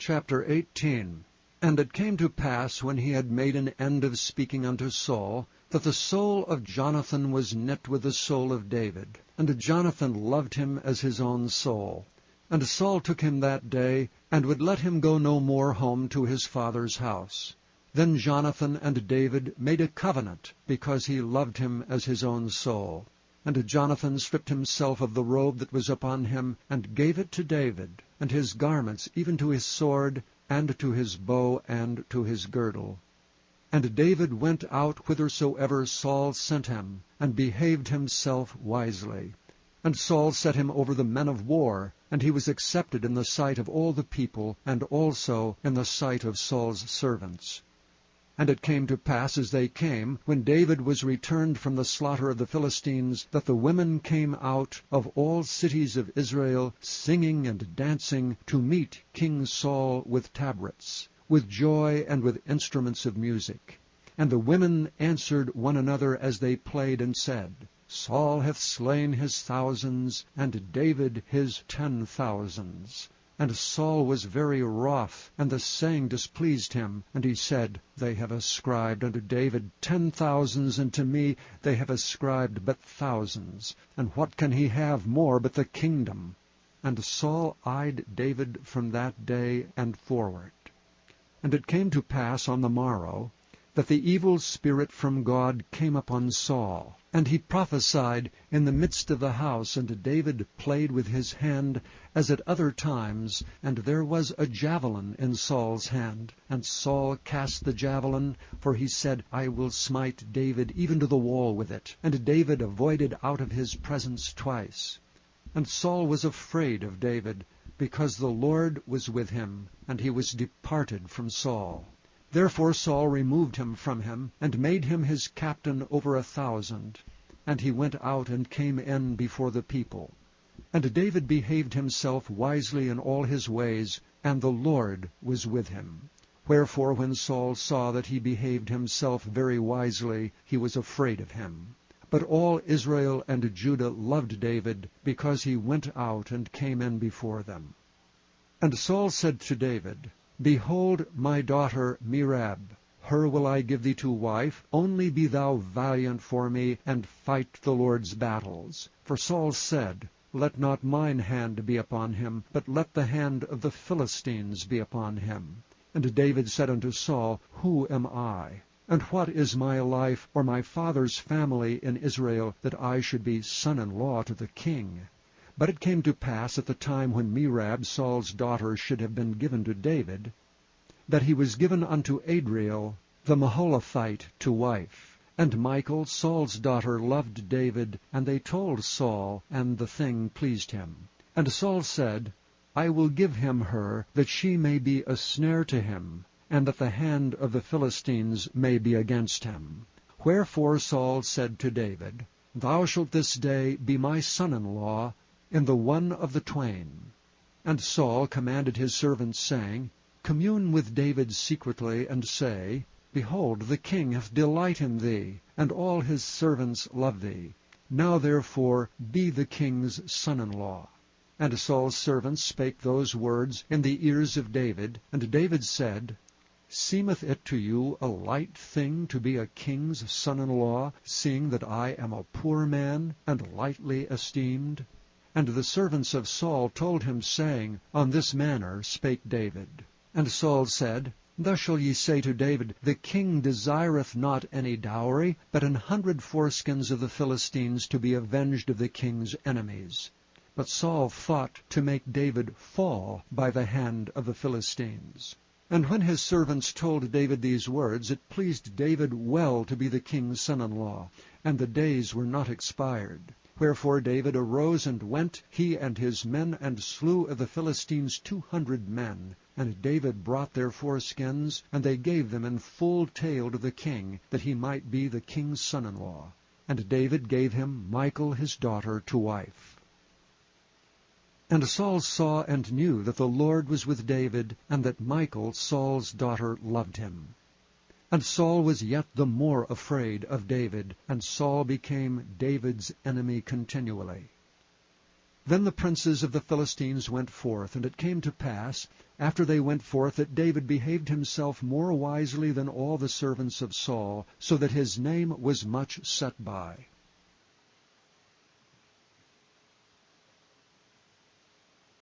chapter 18. And it came to pass, when he had made an end of speaking unto Saul, that the soul of Jonathan was knit with the soul of David, and Jonathan loved him as his own soul. And Saul took him that day, and would let him go no more home to his father's house. Then Jonathan and David made a covenant, because he loved him as his own soul. And Jonathan stripped himself of the robe that was upon him, and gave it to David, and his garments, even to his sword, and to his bow, and to his girdle. And David went out whithersoever Saul sent him, and behaved himself wisely. And Saul set him over the men of war, and he was accepted in the sight of all the people, and also in the sight of Saul's servants. And it came to pass, as they came, when David was returned from the slaughter of the Philistines, that the women came out of all cities of Israel, singing and dancing, to meet King Saul with tabrets, with joy and with instruments of music. And the women answered one another as they played, and said, Saul hath slain his thousands, and David his 10,000s. And Saul was very wroth, and the saying displeased him. And he said, They have ascribed unto David 10,000s, and to me they have ascribed but thousands. And what can he have more but the kingdom? And Saul eyed David from that day and forward. And it came to pass on the morrow, that the evil spirit from God came upon Saul, and he prophesied in the midst of the house, and David played with his hand as at other times, and there was a javelin in Saul's hand. And Saul cast the javelin, for he said, I will smite David even to the wall with it. And David avoided out of his presence twice. And Saul was afraid of David, because the Lord was with him, and he was departed from Saul. Therefore Saul removed him from him, and made him his captain over 1,000. And he went out and came in before the people. And David behaved himself wisely in all his ways, and the Lord was with him. Wherefore when Saul saw that he behaved himself very wisely, he was afraid of him. But all Israel and Judah loved David, because he went out and came in before them. And Saul said to David, Behold my daughter Merab, her will I give thee to wife, only be thou valiant for me, and fight the Lord's battles. For Saul said, Let not mine hand be upon him, but let the hand of the Philistines be upon him. And David said unto Saul, Who am I? And what is my life, or my father's family in Israel, that I should be son-in-law to the king? But it came to pass at the time when Merab, Saul's daughter, should have been given to David, that he was given unto Adriel the Maholathite to wife. And Michal, Saul's daughter, loved David, and they told Saul, and the thing pleased him. And Saul said, I will give him her, that she may be a snare to him, and that the hand of the Philistines may be against him. Wherefore Saul said to David, Thou shalt this day be my son-in-law, in the one of the twain. And Saul commanded his servants, saying, Commune with David secretly, and say, Behold, the king hath delight in thee, and all his servants love thee. Now therefore be the king's son-in-law. And Saul's servants spake those words in the ears of David. And David said, Seemeth it to you a light thing to be a king's son-in-law, seeing that I am a poor man, and lightly esteemed? And the servants of Saul told him, saying, On this manner spake David. And Saul said, Thus shall ye say to David, The king desireth not any dowry, but 100 foreskins of the Philistines, to be avenged of the king's enemies. But Saul thought to make David fall by the hand of the Philistines. And when his servants told David these words, it pleased David well to be the king's son-in-law, and the days were not expired. Wherefore David arose and went, he and his men, and slew of the Philistines 200 men. And David brought their foreskins, and they gave them in full tale to the king, that he might be the king's son-in-law. And David gave him Michal his daughter to wife. And Saul saw and knew that the Lord was with David, and that Michal, Saul's daughter, loved him. And Saul was yet the more afraid of David, and Saul became David's enemy continually. Then the princes of the Philistines went forth, and it came to pass, after they went forth, that David behaved himself more wisely than all the servants of Saul, so that his name was much set by.